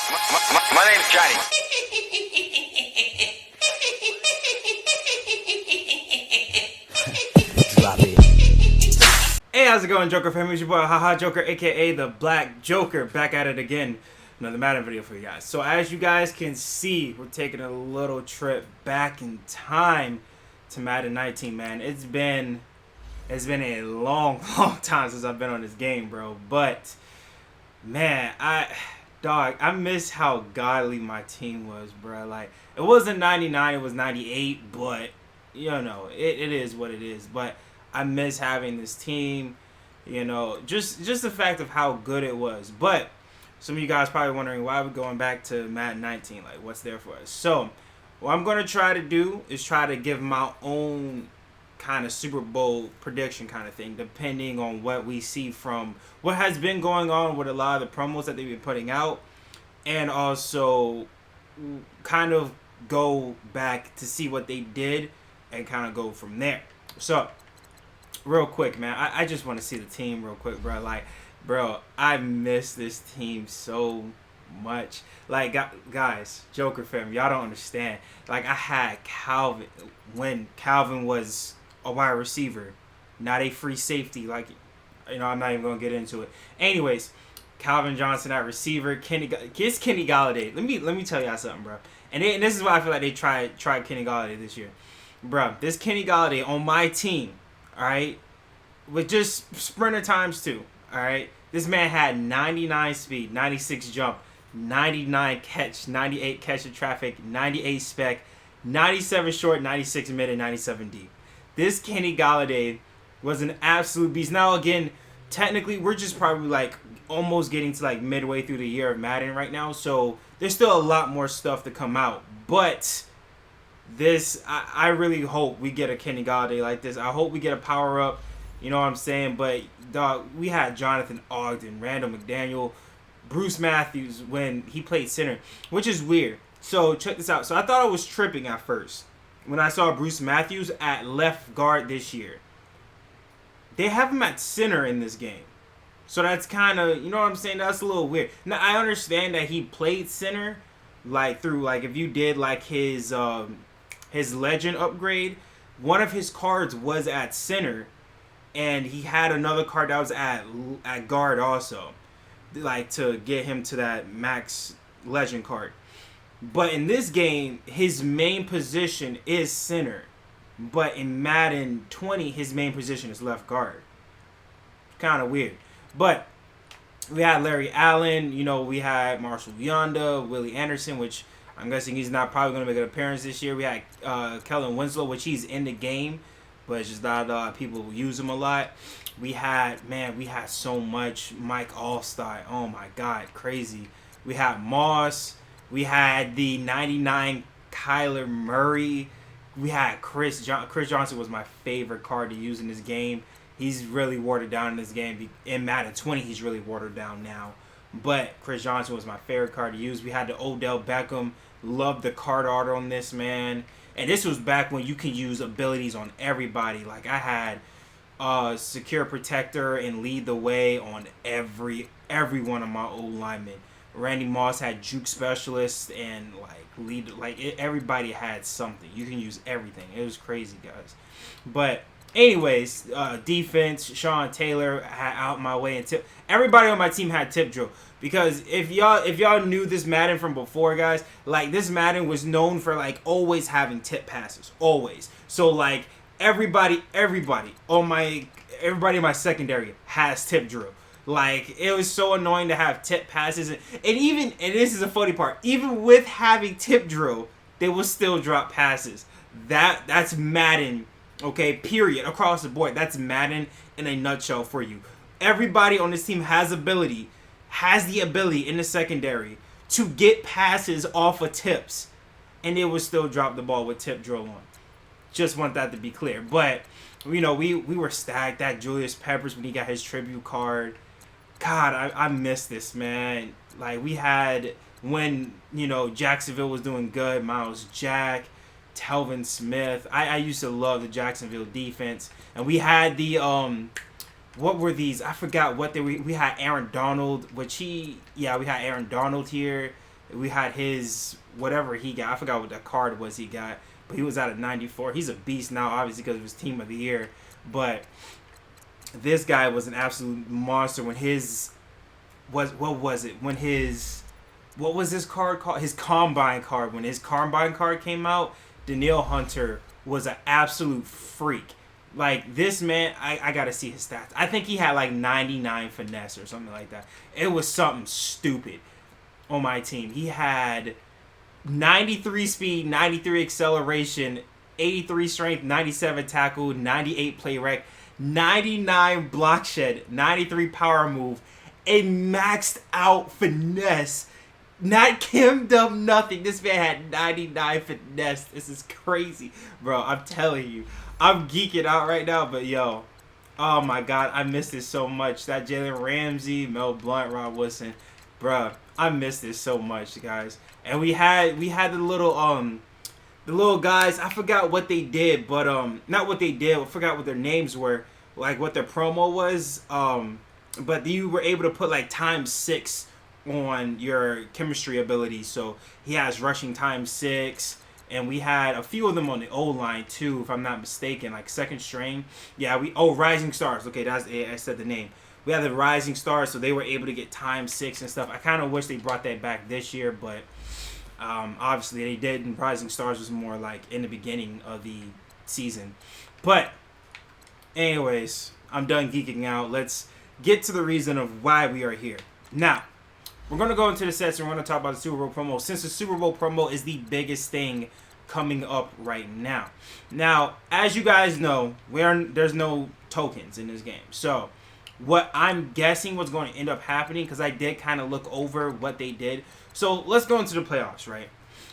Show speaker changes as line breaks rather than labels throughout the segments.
My name's Johnny.
Drop it.
Hey, how's it going, Joker family? It's your boy, Haha Joker, aka the Black Joker, back at it again. Another Madden video for you guys. So as you guys can see, we're taking a little trip back in time to Madden 19, man. It's been a long time since I've been on this game, bro. But man, I miss how godly my team was, bro. Like, it wasn't 99, it was 98, but you know, it is what it is. But I miss having this team, you know, just the fact of how good it was. But some of you guys probably wondering why we're going back to Madden 19, like what's there for us. So what I'm going to try to do is try to give my own kind of Super Bowl prediction kind of thing, depending on what we see from what has been going on with a lot of the promos that they've been putting out, and also kind of go back to see what they did and kind of go from there. So real quick, man, I just want to see the team real quick, bro. Like, bro, I miss this team so much. Like, guys, Joker fam, y'all don't understand. Like, I had Calvin when Calvin was a wide receiver, not a free safety. Like, you know, I'm not even gonna get into it. Anyways, Calvin Johnson at receiver. Kenny Galladay. Let me tell y'all something, bro. And this is why I feel like they tried Kenny Galladay this year, bro. This Kenny Galladay on my team, all right, with just sprinter times 2, all right. This man had 99 speed, 96 jump, 99 catch, 98 catch in traffic, 98 spec, 97 short, 96 mid, and 97 deep. This Kenny Galladay was an absolute beast. Now, again, technically, we're just probably like almost getting to like midway through the year of Madden right now. So there's still a lot more stuff to come out. But this, I really hope we get a Kenny Galladay like this. I hope we get a power up. You know what I'm saying? But, dog, we had Jonathan Ogden, Randall McDaniel, Bruce Matthews when he played center, which is weird. So check this out. So I thought I was tripping at first when I saw Bruce Matthews at left guard this year. They have him at center in this game. So that's kind of, you know what I'm saying? That's a little weird. Now, I understand that he played center, like, through, like, if you did, like, his legend upgrade, one of his cards was at center, and he had another card that was at guard also, like, to get him to that max legend card. But in this game, his main position is center. But in Madden 20, his main position is left guard. Kind of weird. But we had Larry Allen. You know, we had Marshall Yonda, Willie Anderson, which I'm guessing he's not probably going to make an appearance this year. We had Kellen Winslow, which he's in the game, but it's just not a lot of people use him a lot. We had so much. Mike Allstott. Oh, my God. Crazy. We had Moss. We had the 99 Kyler Murray. We had Chris Johnson was my favorite card to use in this game. He's really watered down in this game. In Madden 20, he's really watered down now. But Chris Johnson was my favorite card to use. We had the Odell Beckham. Loved the card art on this, man. And this was back when you can use abilities on everybody. Like, I had Secure Protector and Lead the Way on every one of my old linemen. Randy Moss had Juke Specialist and everybody had something. You can use everything. It was crazy, guys. But anyways, defense, Sean Taylor had out my way and tip. Everybody on my team had tip drill, because if y'all knew this Madden from before, guys, like, this Madden was known for like always having tip passes, always. So like everybody in my secondary has tip drill. Like, it was so annoying to have tip passes. And this is a funny part, even with having tip drill, they will still drop passes. That's Madden, okay, period, across the board. That's Madden in a nutshell for you. Everybody on this team has the ability in the secondary to get passes off of tips, and they will still drop the ball with tip drill on. Just want that to be clear. But, you know, we were stacked. That Julius Peppers when he got his tribute card. God, I miss this, man. Like, we had, when, you know, Jacksonville was doing good, Miles Jack, Telvin Smith. I used to love the Jacksonville defense. And we had the, what were these? I forgot what they were. We had Aaron Donald, we had Aaron Donald here. We had his whatever he got. I forgot what the card was he got, but he was out of 94. He's a beast now, obviously because of his team of the year. But this guy was an absolute monster when his what was it when his what was his card called? His combine card. When his combine card came out, Danielle Hunter was an absolute freak. Like, this man, I gotta see his stats. I think he had like 99 finesse or something like that. It was something stupid on my team. He had 93 speed, 93 acceleration, 83 strength, 97 tackle, 98 play rec, 99 block shed, 93 power move, a maxed out finesse. Not Kim Dub nothing. This man had 99 finesse. This is crazy, bro. I'm telling you. I'm geeking out right now, but yo, oh my god, I missed this so much. That Jalen Ramsey, Mel Blount, Rob Wilson, bro, I missed this so much, guys. And we had the little guys. I forgot what they did, but not what they did. I forgot what their names were, like what their promo was. But you were able to put like ×6 on your chemistry ability. So he has rushing ×6. And we had a few of them on the O-line too, if I'm not mistaken, like second string. Yeah, Rising Stars. Okay, that's it. I said the name. We had the Rising Stars, so they were able to get ×6 and stuff. I kind of wish they brought that back this year, but obviously they didn't. Rising Stars was more like in the beginning of the season. But anyways, I'm done geeking out. Let's get to the reason of why we are here. Now, we're going to go into the sets and we're going to talk about the Super Bowl promo, since the Super Bowl promo is the biggest thing coming up right now. Now, as you guys know, there's no tokens in this game. So, what I'm guessing what's going to end up happening, because I did kind of look over what they did. So, let's go into the playoffs, right?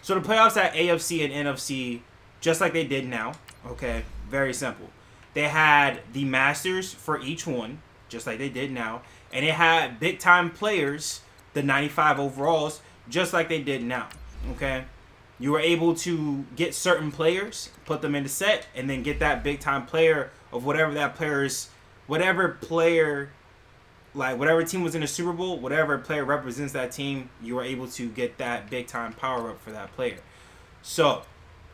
So, the playoffs at AFC and NFC, just like they did now, okay? Very simple. They had the Masters for each one, just like they did now. And they had big-time players, the 95 overalls, just like they did now, okay? You were able to get certain players, put them in the set, and then get that big-time player of whatever team was in the Super Bowl, whatever player represents that team, you were able to get that big-time power-up for that player. So,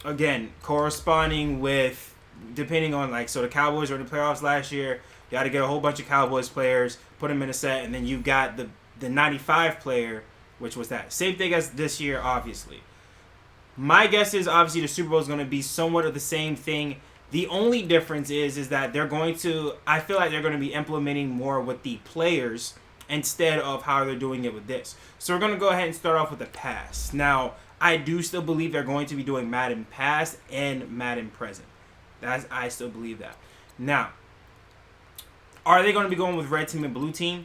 again, corresponding with, depending on, so the Cowboys were in the playoffs last year, you got to get a whole bunch of Cowboys players, put them in a set, and then you got the 95 player, which was that. Same thing as this year, obviously. My guess is, obviously, the Super Bowl is going to be somewhat of the same thing. The only difference is that I feel like they're going to be implementing more with the players instead of how they're doing it with this. So we're going to go ahead and start off with the past. Now, I do still believe they're going to be doing Madden past and Madden present. I still believe that. Now, are they going to be going with red team and blue team?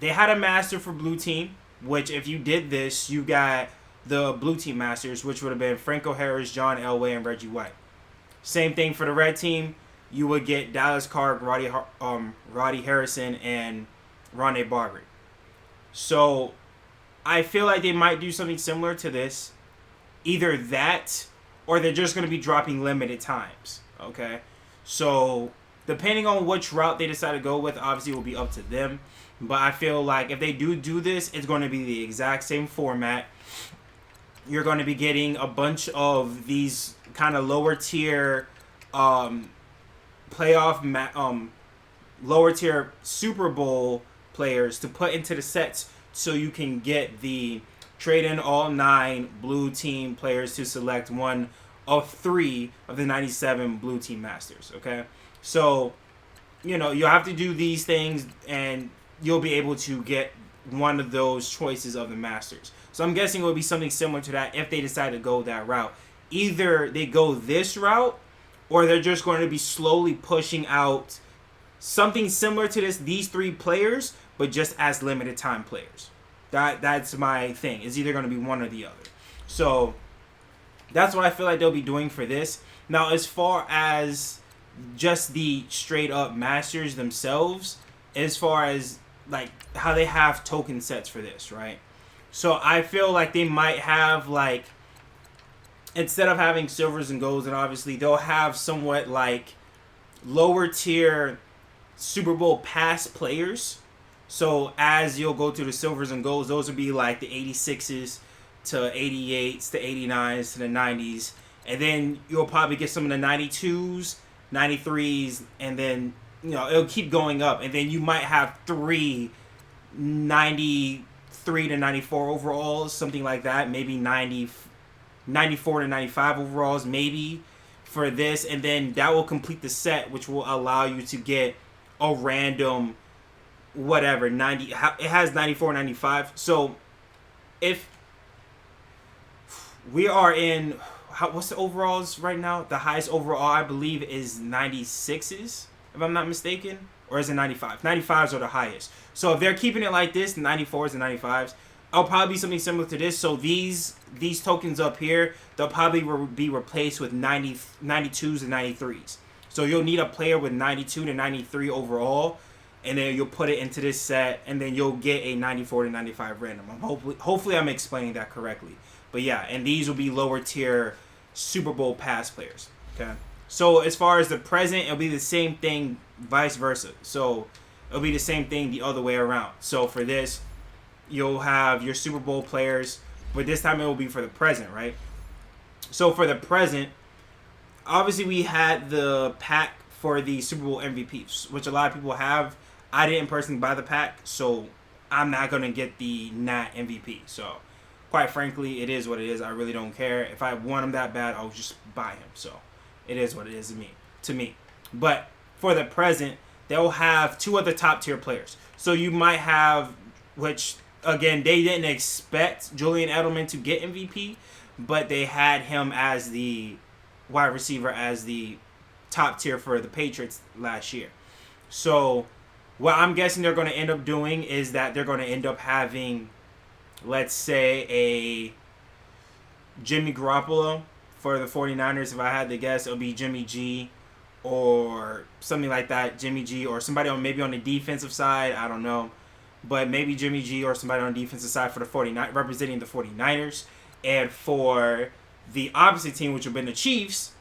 They had a master for blue team, which if you did this, you got the blue team masters, which would have been Franco Harris, John Elway, and Reggie White. Same thing for the red team. You would get Dallas Clark, Roddy Harrison, and Ronnie Barber. So I feel like they might do something similar to this. Either that, or they're just going to be dropping limited times. Okay? So depending on which route they decide to go with, obviously it will be up to them. But I feel like if they do this, it's going to be the exact same format. You're going to be getting a bunch of these kind of lower tier lower tier Super Bowl players to put into the sets, so you can get the trade in all 9 blue team players to select one of 3 of the 97 blue team masters. Okay, so you'll have to do these things and you'll be able to get one of those choices of the masters. So I'm guessing it will be something similar to that if they decide to go that route. Either they go this route, or they're just going to be slowly pushing out something similar to these 3 players, but just as limited time players. That's my thing. It's either going to be one or the other. So that's what I feel like they'll be doing for this. Now, as far as just the straight up masters themselves, as far as how they have token sets for this, right? So I feel like they might have instead of having silvers and golds, and obviously they'll have somewhat lower tier Super Bowl past players. So as you'll go through the silvers and golds, those would be the 86s, to 88s to 89s to the 90s, and then you'll probably get some of the 92s, 93s, and then it'll keep going up, and then you might have 93 to 94 overalls, something like that, maybe 94 to 95 overalls, maybe, for this, and then that will complete the set, which will allow you to get a random whatever 90. It has 94, 95. So if we are in what's the overalls right now? The highest overall I believe is 96s, if I'm not mistaken, or is it 95? 95s are the highest. So if they're keeping it like this, 94s and 95s, it'll probably be something similar to this. So these tokens up here, they'll probably be replaced with 92s and 93s. So you'll need a player with 92 to 93 overall, and then you'll put it into this set, and then you'll get a 94 to 95 random. Hopefully I'm explaining that correctly. But yeah, and these will be lower tier Super Bowl pass players. Okay. So as far as the present, it'll be the same thing, vice versa. So it'll be the same thing the other way around. So for this, you'll have your Super Bowl players, but this time it will be for the present, right? So for the present, obviously we had the pack for the Super Bowl MVPs, which a lot of people have. I didn't personally buy the pack, so I'm not going to get the Nat MVP. So quite frankly, it is what it is. I really don't care. If I want him that bad, I'll just buy him. So it is what it is to me. But for the present, they'll have two of the top tier players. So you might have, which again, they didn't expect Julian Edelman to get MVP, but they had him as the wide receiver, as the top tier for the Patriots last year. So what I'm guessing they're going to end up doing is that they're going to end up having, let's say, a Jimmy Garoppolo for the 49ers. If I had to guess, it'll be Jimmy G or something like that. Jimmy G or somebody maybe on the defensive side. I don't know. But maybe Jimmy G or somebody on the defensive side for the 49ers, representing the 49ers. And for the opposite team, which would have been the Chiefs,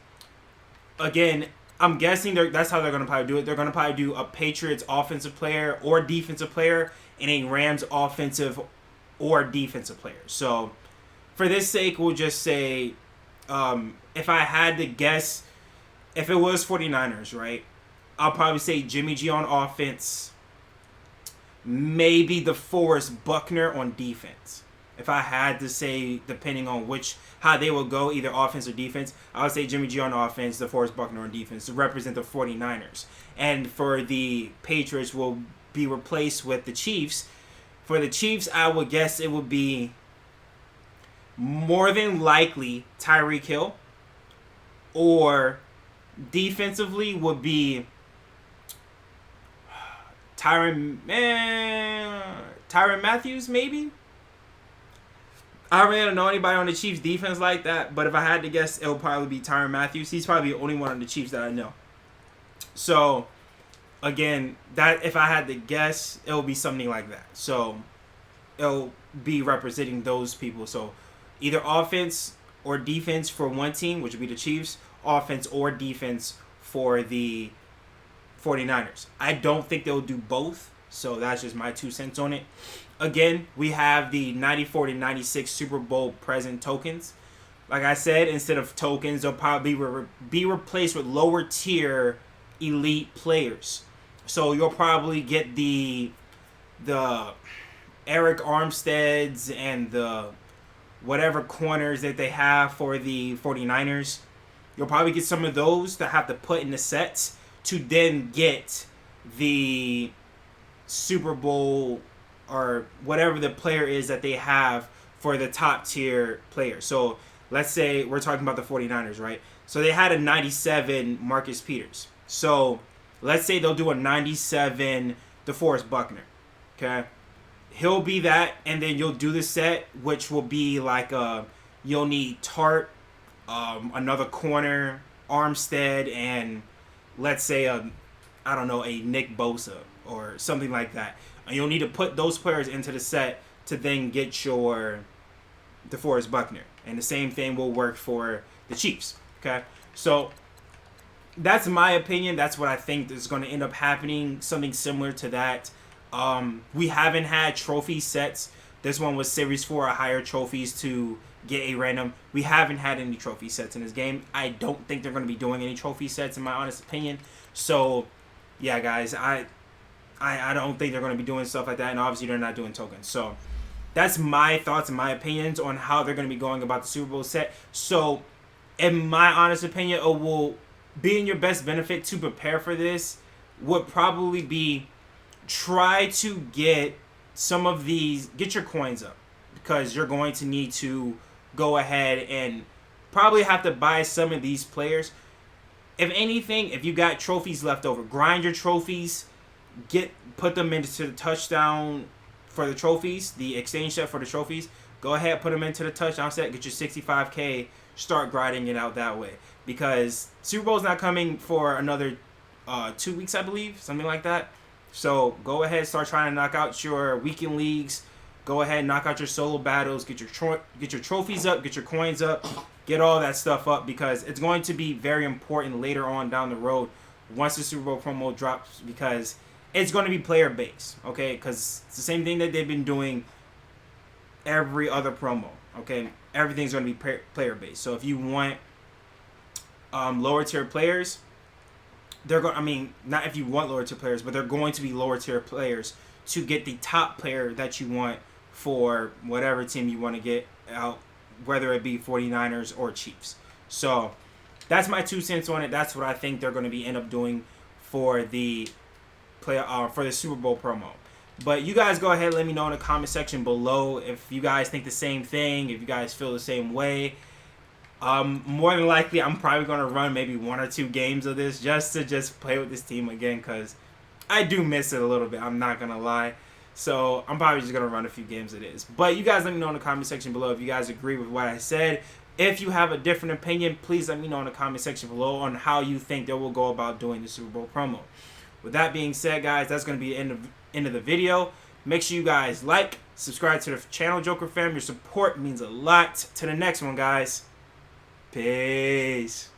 again, I'm guessing that's how they're going to probably do it. They're going to probably do a Patriots offensive player or defensive player and a Rams offensive or defensive player. So for this sake, we'll just say, if I had to guess, if it was 49ers, right, I'll probably say Jimmy G on offense, maybe DeForest Buckner on defense. If I had to say, depending on how they will go, either offense or defense, I would say Jimmy G on offense, DeForest Buckner on defense to represent the 49ers. And for the Patriots, will be replaced with the Chiefs. For the Chiefs, I would guess it would be more than likely Tyreek Hill, or defensively would be Tyrann Matthews, maybe? I really don't know anybody on the Chiefs defense like that, but if I had to guess, it'll probably be Tyrann Matthews. He's probably the only one on the Chiefs that I know. So, again, that if I had to guess, it'll be something like that. So, it'll be representing those people. So, either offense or defense for one team, which would be the Chiefs, offense or defense for the 49ers. I don't think they'll do both, so that's just my 2 cents on it. Again, we have the 94 to 96 Super Bowl present tokens. Like I said, instead of tokens, they'll probably be replaced with lower tier elite players. So you'll probably get the Eric Armsteads and the whatever corners that they have for the 49ers. You'll probably get some of those that have to put in the sets to then get the Super Bowl or whatever the player is that they have for the top tier player. So let's say we're talking about the 49ers, right? So they had a 97 Marcus Peters. So let's say they'll do a 97 DeForest Buckner. Okay? He'll be that, and then you'll do the set, which will be like you'll need Tart, another corner, Armstead, and let's say a Nick Bosa or something like that. And you'll need to put those players into the set to then get your DeForest Buckner. And the same thing will work for the Chiefs. Okay? So that's my opinion. That's what I think is going to end up happening. Something similar to that. We haven't had trophy sets This one was Series 4 or higher trophies to get a random. We haven't had any trophy sets in this game. I don't think they're going to be doing any trophy sets, in my honest opinion. So, yeah, guys, I don't think they're going to be doing stuff like that, and obviously they're not doing tokens. So, that's my thoughts and my opinions on how they're going to be going about the Super Bowl set. So, in my honest opinion, it will be in your best benefit to prepare for this. Would probably be try to get some of these, get your coins up, because you're going to need to go ahead and probably have to buy some of these players. If anything, if you got trophies left over, grind your trophies, put them into the touchdown for the trophies, the exchange set for the trophies. Go ahead, put them into the touchdown set, get your 65K, start grinding it out that way. Because Super Bowl's not coming for another 2 weeks, I believe, something like that. So go ahead, start trying to knock out your weekend leagues. Go ahead, knock out your solo battles, get your trophies up, get your coins up, get all that stuff up, because it's going to be very important later on down the road once the Super Bowl promo drops, because it's going to be player based, okay? Because it's the same thing that they've been doing every other promo, okay? Everything's going to be player based. So if you want lower tier players, they're going. I mean, not if you want lower tier players, but they're going to be lower tier players to get the top player that you want for whatever team you want to get out, whether it be 49ers or Chiefs. So that's my 2 cents on it. That's what I think they're going to be end up doing for the for the Super Bowl promo. But you guys go ahead, let me know in the comment section below if you guys think the same thing, if you guys feel the same way. More than likely, I'm probably going to run maybe 1 or 2 games of this just to play with this team again, because I do miss it a little bit. I'm not going to lie. So I'm probably just going to run a few games of this. But you guys let me know in the comment section below if you guys agree with what I said. If you have a different opinion, please let me know in the comment section below on how you think they will go about doing the Super Bowl promo. With that being said, guys, that's going to be the end of the video. Make sure you guys like, subscribe to the channel, Joker fam. Your support means a lot. To the next one, guys. Peace.